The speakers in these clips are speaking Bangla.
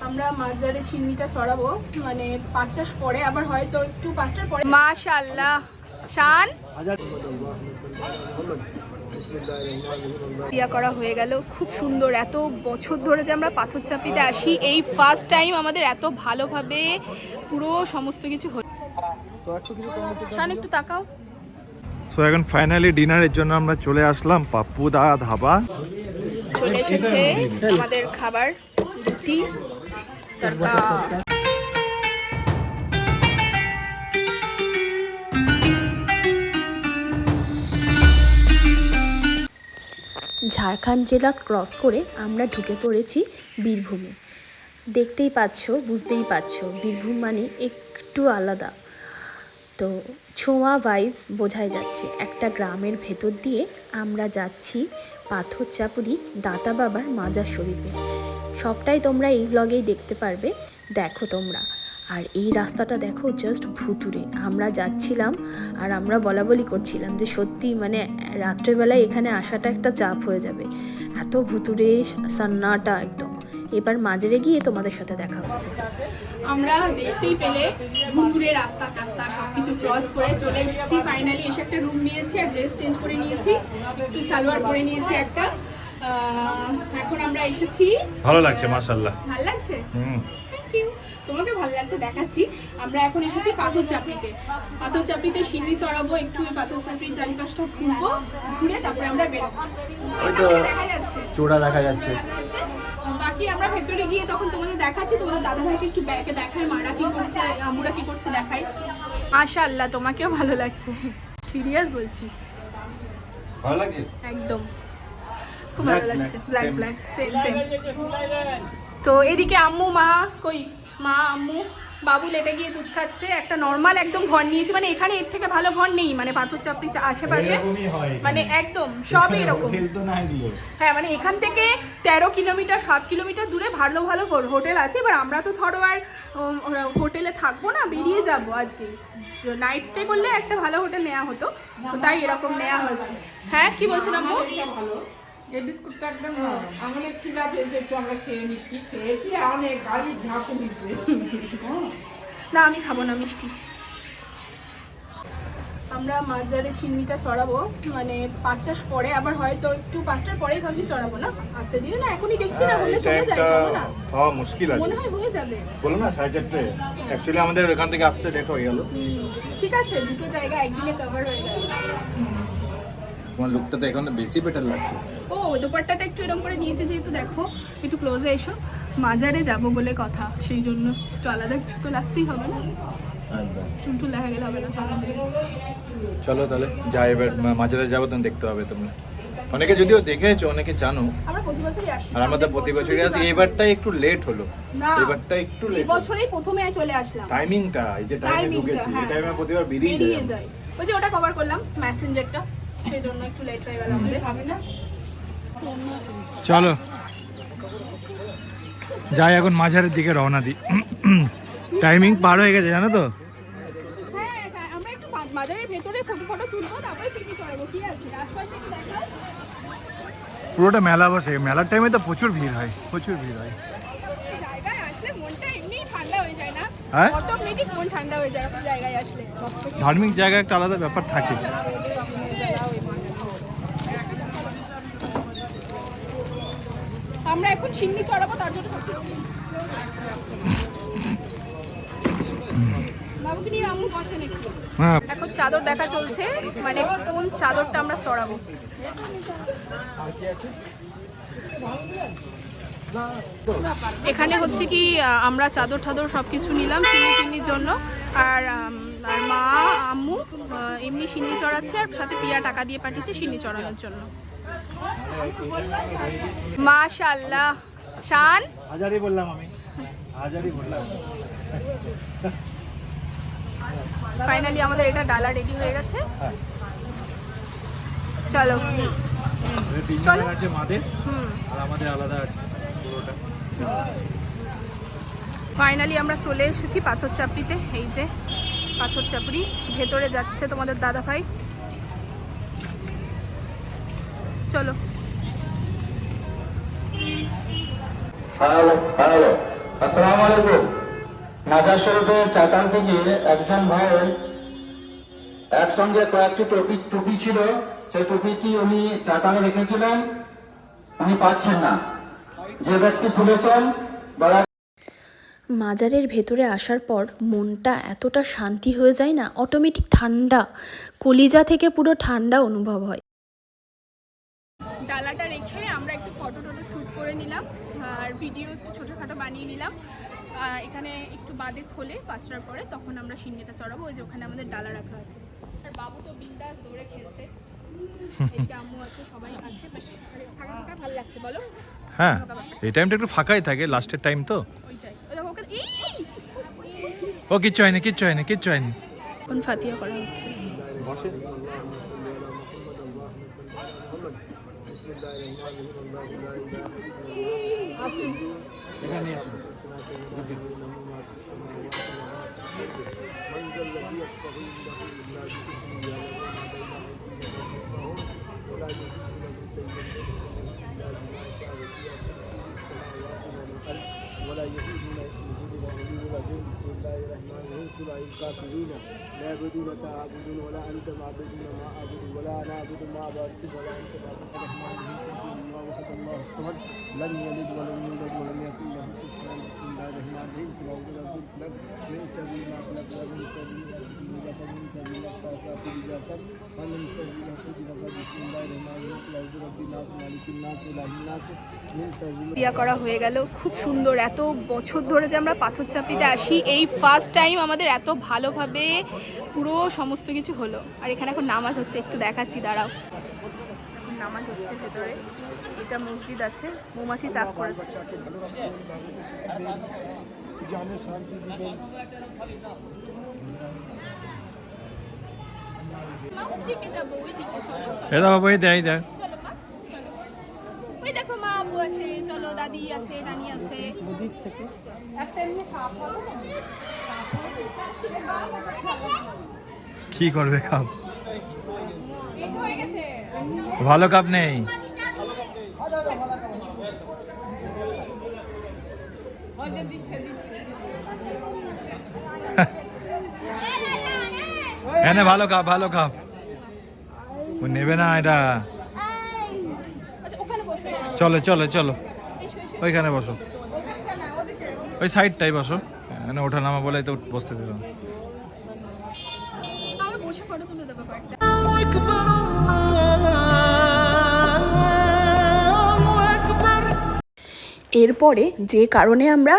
আমরা মাঝারে সিন্নিটা চড়াবো, মানে 5টার পরে, আবার হয়তো একটু 5টার পরে। মাশাআল্লাহ শান বিয়া করা হয়ে গেল, খুব সুন্দর। এত বছর ধরে যে আমরা পাথর চাপড়িতে আসি, এই ফার্স্ট টাইম আমাদের এত ভালোভাবে পুরো সমস্ত কিছু হলো। শান একটু তাকাও। সো এখন ফাইনালি ডিনারের জন্য আমরা চলে আসলাম পাপ্পু দা ধাবা। চলে এসেছে আমাদের খাবার, রুটি তড়কা। ঝাড়খণ্ড জেলা ক্রস করে আমরা ঢুকে পড়েছি বীরভূমে। দেখতেই পাচ্ছ, বুঝতেই পারছো, বীরভূম মানে একটু আলাদা। তো ছোঁয়া ভাইবস বোঝাই যাচ্ছে। একটা গ্রামের ভেতর দিয়ে আমরা যাচ্ছি পাথর চাপুরি দাতা বাবার মাজার শরীফে। সবটাই তোমরা এই ব্লগেই দেখতে পারবে, দেখো তোমরা। আর এই রাস্তাটা দেখো, জাস্ট ভুতুরে। আমরা যাচ্ছিলাম আর আমরা বলাবলি করছিলাম যে সত্যি মানে রাত্রেবেলায় এখানে আসাটা একটা চাপ হয়ে যাবে, এত ভুতুরে সান্নাটা একদম। এবার মাঝেরে গিয়ে তোমাদের সাথে দেখা হচ্ছে। আমরা দেখতেই পেলে ভুতুরে রাস্তা টাস্তা সবকিছু ক্রস করে চলে এসেছি। ফাইনালি এসে একটা রুম নিয়েছি আর ড্রেস চেঞ্জ করে নিয়েছি, একটু সালোয়ার পরে নিয়েছি একটা। এখন আমরা এসেছি। ভালো লাগছে মাশাআল্লাহ। ভালো লাগছে? Thank you. তোমাকে ভালো লাগছে দেখাচ্ছি। আমরা এখন এসেছি পাথর চাপড়িতে। পাথর চাপড়িতে সিন্নি চড়াবো, একটু পাথর চাপড়ির চারিপাশটা ঘুরবো, ঘুরে তারপরে আমরা বেরোবো। দেখা যাচ্ছে চূড়া দেখা যাচ্ছে। বাকি আমরা ভেতরে গিয়ে তখন তোমাদের দেখাচ্ছি। তোমাদের দাদা ভাইকে একটু ব্যাকে দেখাই, মারা কি করছে, আমুরা কি করছে দেখাই। মাশাআল্লাহ, তোমাকেও ভালো লাগছে, সিরিয়াস বলছি। ভালো লাগছে একদম খুব ভালো লাগছে। Black black same same. তো এদিকে আম্মু মা কই, মা আম্মু বাবু লেটে গিয়ে দুধ খাচ্ছে। একটা নর্মাল একদম ঘর নিয়েছি, মানে এখানে এর থেকে ভালো ঘর নেই, মানে পাথর চাপড়ি আশেপাশে মানে একদম সব এরকম। হ্যাঁ, মানে এখান থেকে 13 কিলোমিটার 7 কিলোমিটার দূরে ভালো ভালো হোটেল আছে। এবার আমরা তো ধরো আর হোটেলে থাকবো না, বেরিয়ে যাবো আজকে। নাইট স্টে করলে একটা ভালো হোটেল নেওয়া হতো, তো তাই এরকম নেওয়া হয়েছে। হ্যাঁ কি বলছেন আম্মু? এই বিস্কুটটা একদম আমাদের খিদা পেয়েছে, একটু আমরা খেয়ে নিচ্ছি। খেয়েছি অনেক গাড়ি ঝাঁকু দিচ্ছে। না আমি খাবো না মিষ্টি। আমরা মাঝারে সিন্নিটা চড়াবো, মানে 5টার পরে, আবার হয়তো একটু 5টার পরেই ভাবছি চড়াবো না, আসতে দিলে না। এখনই দেখছি না, হলে চলে যায়, চলো না। হ্যাঁ মুশকিল আছে, মনে হয় হয়ে যাবে। বলো না 4:30। অ্যাকচুয়ালি আমাদের এখান থেকে আসতে লেট হয়ে গেল। ঠিক আছে, দুটো জায়গা একদিনে কভার হয়ে গেল। তোমার লুকটা তো এখন বেশি বেটার লাগছে। ও দোপাট্টাটা একটু এরকম করে নিয়েছে যেহেতু, দেখো একটু ক্লোজে এসো। মাজারে যাবো বলে কথা, সেই জন্য একটু আলাদা কিছু তো লাগতেই হবে না। একদম চুনটুল দেখা গেলে হবে না। চলো তাহলে যাই, এবার মাঝারে যাবো, তখন দেখতে হবে তোমরা। অনেকে যদিও দেখেছো, অনেকে জানো, আমরা প্রতি বছরই আসি। আর আমরা তো প্রতি বছরই আসি। এবারটা একটু লেট হলো, এবারটা একটু লেট। এই বছরেই প্রথমে চলে আসলাম। টাইমিংটা, এই যে টাইমে ঢুকেছি, এই টাইমে প্রতিবার বেরিয়ে যায়। ওই যে ওটা কভার করলাম মেসেঞ্জারটা, সেই জন্য একটু লেট হয়ে গেল আমাদের। হবে না? চলো যাই, এখন মাঝারের দিকে রওনা দিই। টাইমিং পার হয়ে গেছে জানো তো। হ্যাঁ, আমরা একটু মাজারের ভেতরে ফটো তুলবো, তারপরে সিন্নি চড়াবো। কি আছে আশপাশে একটু দেখাও। পুরোটা মেলা বসে, মেলার টাইমে তো প্রচুর ভিড় হয়, প্রচুর ভিড় হয়। জায়গায় আসলে মনটা এমনি ঠান্ডা হয়ে যায় না? হ্যাঁ, অটোমেটিক মন ঠান্ডা হয়ে যায় জায়গায় আসলে। ধার্মিক জায়গায় একটা আলাদা ব্যাপার থাকে। আমরা এখন সিন্নি চড়াবো, তার জন্য বাবুকে নিয়ে আম্মু বসেন একটু। হ্যাঁ, এখন চাদর দেখা চলছে, মানে কোন চাদরটা আমরা চড়াবো। এখানে হচ্ছে কি আমরা চাদর ঠাদর সব কিছু নিলাম সিন্নির জন্য। আর মা আম্মু এমনি সিন্নি চড়াচ্ছে, আর সাথে পিয়া টাকা দিয়ে পাঠিয়েছে সিন্নি চড়ানোর জন্য। মাশাআল্লাহ শান। হাজারই বললাম আমি, হাজারই বললাম। ফাইনালি আমাদের এটা ডালা রেডি হয়ে গেছে। চলো চলো, আছে মাদের আর আমাদের আলাদা আছে পুরোটা। ফাইনালি আমরা চলে এসেছি পাথর চাপড়িতে। এই যে পাথর চাপড়ি, ভেতরে যাচ্ছে তোমাদের দাদা ভাই। চলো। আসসালামু আলাইকুম। মাজার শরীফের চাতাল থেকে একজন ভাইয়ের একসঙ্গে কয়েকটি টুপি ছিল, সেই টুপিটি উনি চাতালে রেখেছিলেন, উনি পাচ্ছেন না। যে ব্যক্তি খুলেছেন দয়া মাজারের ভেতরে আসার পর মনটা এতটা শান্তি হয়ে যায় না, অটোমেটিক ঠান্ডা, কলিজা থেকে পুরো ঠান্ডা অনুভব হয়। ডালাটা রেখে আমরা একটু ফটো শ্যুট করে নিলাম আর ভিডিও একটু ছোটোখাটো বানিয়ে নিলাম। এখানে একটু বাদে খোলে 5টার পরে, তখন আমরা সিন্নিটা চড়াবো। ওই যে ওখানে আমাদের ডালা রাখা আছে। আর বাবু তো বিন্দাস দৌড়ে খেলছে, এদিকে আম্মু আছে, সবাই আছে, বেশ ফাঁকা ফাঁকা ভালো লাগছে বলো। হ্যাঁ, এই টাইমটা একটু ফাঁকাই থাকে, লাস্টের টাইম তো। ওইটাই, ওই দেখো ওখানে ও কিচ্ছু হয়নি, কিচ্ছু হয়নি, কিচ্ছু হয়নি। কোন ফাতিয়া করা হচ্ছে। ولا يؤذون اسمه العلي العظيم بسم الله الرحمن الرحيم قل أيها الكافرون لا يعبدون تعبدون ولا أنتم عابدون ما أعبد ولا أنا أعبد ما عبدتم ولا أنتم عابدون الرحمن الرحيم الله أحد الله الصمد لم يلد ولم يولد ولم يكن له كفوا بسم الله الرحمن الرحيم قل أعوذ برب الفلق من شر ما خلق ومن شر ومن شر النفاثات في العقد ومن شر حاسد إذا حسد بسم الله الرحمن الرحيم قل أعوذ برب الناس مالك الناس إله الناس من شر বিয়া করা হয়ে গেল, খুব সুন্দর। এত বছর ধরে যে আমরা পাথর চাপড়িতে আসি, এই ফার্স্ট টাইম আমাদের এত ভালোভাবে পুরো সমস্ত কিছু হলো। আর এখানে এখন নামাজ হচ্ছে, একটু দেখাচ্ছি, দাঁড়াও। এখন নামাজ হচ্ছে ভেতরে, এটা মসজিদ আছে, মৌমাছি চাপ করেছে। এ দাও বই দেয় দেয়। ওই দেখো মা আব্বু আছে, চলো দাদি আছে, নানি আছে। কি করবে কাপ? হয়ে গেছে। ভালো কাপ নেই। এনে ভালো কাপ, ভালো কাপ। ও নেবে না এটা। আচ্ছা ওখানে বসো। চলো চলো চলো, ওইখানে বসো, ওই সাইডটাই বসো। মানে ওঠা নামা বলে তো বসতে দিলাম। আমরা বসে ফটো তুলে দেবো কয়েকটা। এরপরে যে কারণে আমরা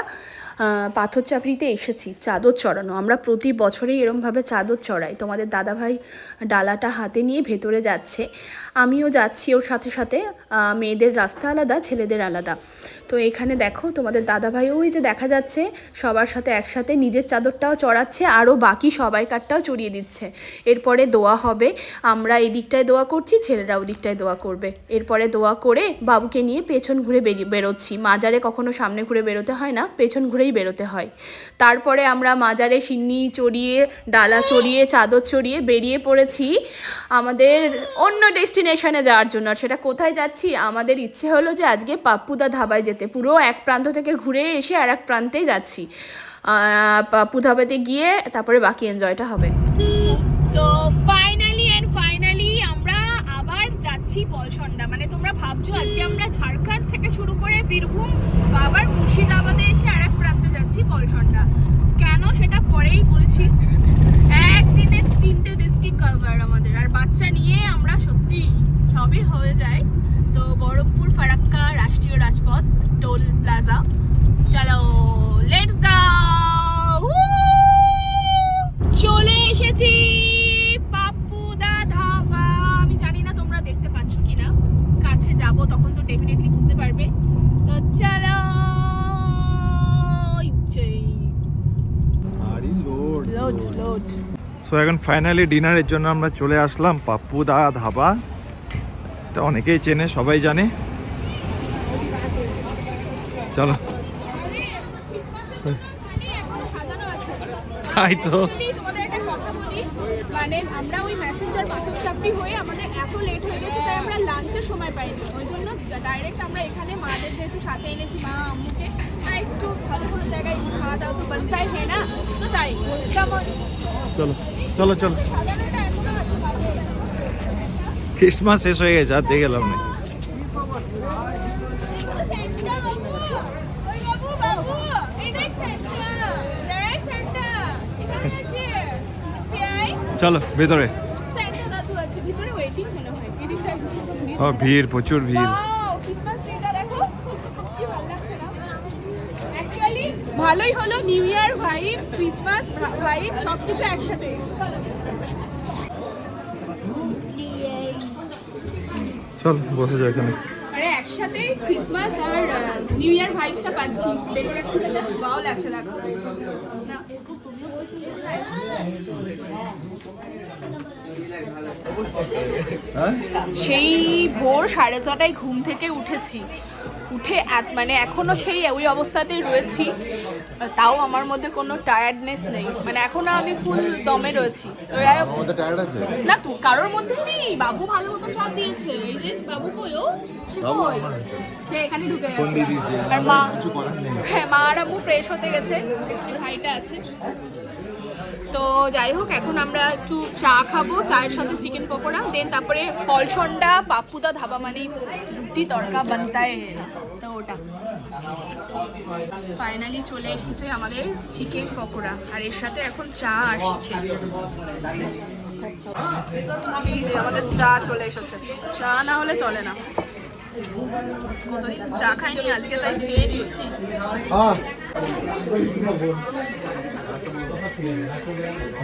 পাথর চাপড়িতে এসেছি, চাদর চড়ানো। আমরা প্রতি বছরেই এরমভাবে চাদর চড়াই। তোমাদের দাদাভাই ডালাটা হাতে নিয়ে ভেতরে যাচ্ছে, আমিও যাচ্ছি ওর সাথে সাথে। মেয়েদের রাস্তা আলাদা, ছেলেদের আলাদা। তো এখানে দেখো তোমাদের দাদাভাই ওই যে দেখা যাচ্ছে সবার সাথে একসাথে নিজের চাদরটাও চড়াচ্ছে, আরও বাকি সবাইকারটাও চড়িয়ে দিচ্ছে। এরপরে দোয়া হবে, আমরা এই দিকটায় দোয়া করছি, ছেলেরা ওই দিকটায় দোয়া করবে। এরপরে দোয়া করে বাবুকে নিয়ে পেছন ঘুরে বেরোচ্ছি। মাজারে কখনো সামনে ঘুরে বেরোতে হয় না, পেছন ঘুরেই বেরোতে হয়। তারপরে আমরা মাজারে সিন্নি চড়িয়ে, ডালা চড়িয়ে, চাদর চড়িয়ে বেরিয়ে পড়েছি আমাদের অন্য ডেস্টিনেশনে যাওয়ার জন্য। আর সেটা কোথায় যাচ্ছি, আমাদের ইচ্ছে হলো যে আজকে পাপ্পুদা ধাবায় যেতে। পুরো এক প্রান্ত থেকে ঘুরে এসে আর এক প্রান্তে যাচ্ছি। পাপ্পু ধাবাতে গিয়ে তারপরে বাকি এনজয়টা হবে। সো ফাইনালি আমরা আবার যাচ্ছি পলসন্ডা। মানে তোমরা ভাবছো আজকে আমরা ঝাড়খণ্ড থেকে শুরু করে বীরভূম, আবার মুর্শিদাবাদে এসে আর এক প্রান্তে যাচ্ছি পলসন্ডা। কেন সেটা পরেই বলছি। একদিনে 3টে ডিস্ট্রিক্ট কভার আমাদের, আর বাচ্চা নিয়ে আমরা সত্যি সবই হয়ে যায়। তো বহরমপুর, ফারাক্কা, রাষ্ট্রীয় রাজপথ, টোল প্লাজা, চলো লেটস গো। চলে এসেছি পাপ্পুদা ধাবা। আমি জানি না তোমরা দেখতে পাচ্ছ কিনা, কাছে যাব তখন তো ডেফিনেটলি বুঝতে পারবে। তো চলো। লোড। সো এখন ফাইনালি ডিনারের জন্য আমরা চলে আসলাম পাপ্পুদা ধাবা। এটা অনেকেই চেনে, সবাই জানে। চলো। তাই তো। তোমাদের একটা কথা বলি, মানে আমরা ওই ম্যাসেঞ্জার পাথর চাপড়ি হয়ে আমাদের এত লেট হয়ে গেছে, তাই আমরা লাঞ্চের সময় পাইনি। ওই জন্য ডাইরেক্ট আমরা এখানে মাদের যেহেতু সাথে এনেছি মা আম্মুকে, তাই একটু ভালো করে জায়গায় খাওয়া দাওয়া তো बनता है ना, তো তাই কেমন চলো চলো চলো সাজানোটা এখনো আছে বাবু। ক্রিসমাস শেষ হয়ে গেছে আর দিয়ে গেলাম না সেন্টা বাবু, ওই বাবু বাবু, এই দেখ সেন্টা এখানে আছে। পেয়াই চলো ভেতরে সেন্টা দাদু আছে ভিতরে, ওয়েটিং মনে হয়। এদিকটা ও ভিড় প্রচুর ভিড় ওয়াও, ক্রিসমাস ট্রিটা দেখো কি ভালো লাগছে না। অ্যাকচুয়ালি ভালোই হলো, new year vibe, Christmas vibe সবকিছু একসাথে। চল বসে যাই এখানে আরে একসাথে ক্রিসমাস আর নিউ ইয়ার ভাইবসটা পাচ্ছি। ডেকোরেশনটা জাস্ট ওয়াও লাগছে দেখো না। হ্যাঁ সেই ভোর 6:30টায় ঘুম থেকে উঠেছি, উঠে মানে এখনো সেই ওই অবস্থাতেই রয়েছি, তাও আমার মধ্যে কোনো টায়ার্ডনেস নেই, মানে এখনো আমি ফুল দমে রয়েছি। তো যাই হোক, আমাদের টায়ার্ড আছে না তো কারোর মধ্যে নেই, বাবু ভালো মতো চাপ দিয়েছে। এই যে বাবু কই, ও সে কই, সে এখানে ঢুকে গেছে। আর মা, হ্যাঁ মা আর আম্মু ফ্রেশ হতে গেছে, এখানে ভাইটা আছে। তো যাই হোক, এখন আমরা একটু চা খাবো, চায়ের সাথে চিকেন পকোড়া, দেন তারপরে পলসন্ডা পাপ্পুদা ধাবা মানে রুটি তড়কা বানতায় না, তো ওটা। ফাইনালি চলে এসেছে আমাদের চিকেন পকোড়া, আর এর সাথে এখন চা আসছে। এই যে আমাদের চা চলে এসেছে, চা না হলে চলে না। কতদিন চা খাইনি আজকে, তাই খেয়ে নিচ্ছি।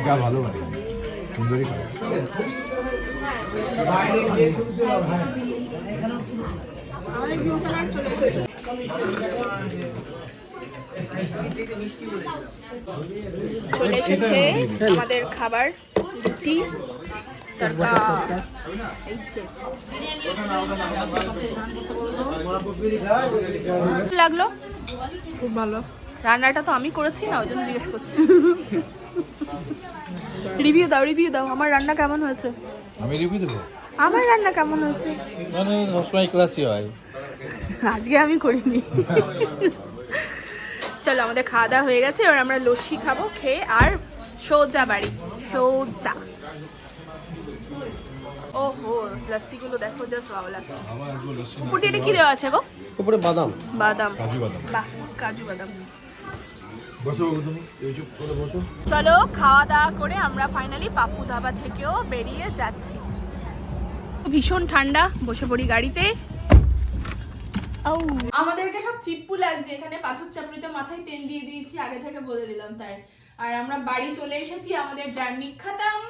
যা ভালো মানে সুন্দরই খাবে আমাদের বিছানার চলে এসেছে। চলে এসেছে আমাদের খাবার, রুটি তড়কা। এই যে লাগলো, খুব ভালো। রান্নাটা তো আমি করেছি না, ওই জন্য জিজ্ঞেস করছি। রিভিউ দাও, আমার রান্না কেমন হয়েছে? আমি রিভিউ দেবো আমার রান্না কেমন হয়েছে? মানে সবসময় ক্লাসই হয় আজকে আমি করিনি। চলো আমাদের খাওয়া দাওয়া হয়ে গেছে, এবার আমরা লস্যি খাবো, খেয়ে আর সোজা বাড়ি, সোজা। ওহো লস্যিগুলো দেখো, জাস্ট ভালো লাগছে। উপরে এটা কি দেওয়া আছে গো? উপরে বাদাম, বাদাম, কাজু বাদাম বাহ কাজু বাদাম। বসো বাবু তুমি এই চুপ করে বসো চলো খাওয়া দাওয়া করে আমরা ফাইনালি পাপ্পু ধাবা থেকেও বেরিয়ে যাচ্ছি। ভীষণ ঠান্ডা, বসে পড়ি গাড়িতে। আমাদেরকে সব চিপ্পু লাগছে, এখানে পাথর চাপড়িতে মাথায় তেল দিয়ে দিয়েছি, আগে থেকে বলে দিলাম তাই। আর আমরা বাড়ি চলে এসেছি, আমাদের জার্নি খতম।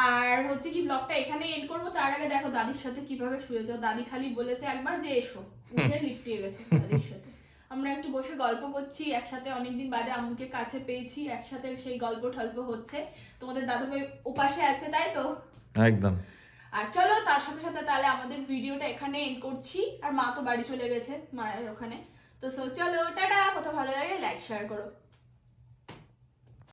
আর হচ্ছে কি ব্লগটা এখানে এন্ড করবো, তার আগে দেখো দাদির সাথে কিভাবে শুয়েছে। দাদি খালি বলেছে একবার যে এসো, উঠে লিপটিয়ে গেছে দাদির সাথে। আমরা একটু বসে গল্প করছি একসাথে, অনেকদিন বাদে আম্মুকে কাছে পেয়েছি, একসাথে সেই গল্প টল্প হচ্ছে। তোমাদের দাদুভাই উপাসে আছে তাই তো, একদম। আর চলো তার সাথে সাথে তাহলে আমাদের ভিডিওটা এখানে এন্ড করছি। আর মা তো বাড়ি চলে গেছে মায়ের ওখানে, তো চলো টাটা। কোথাও ভালো লাগে লাইক শেয়ার করো।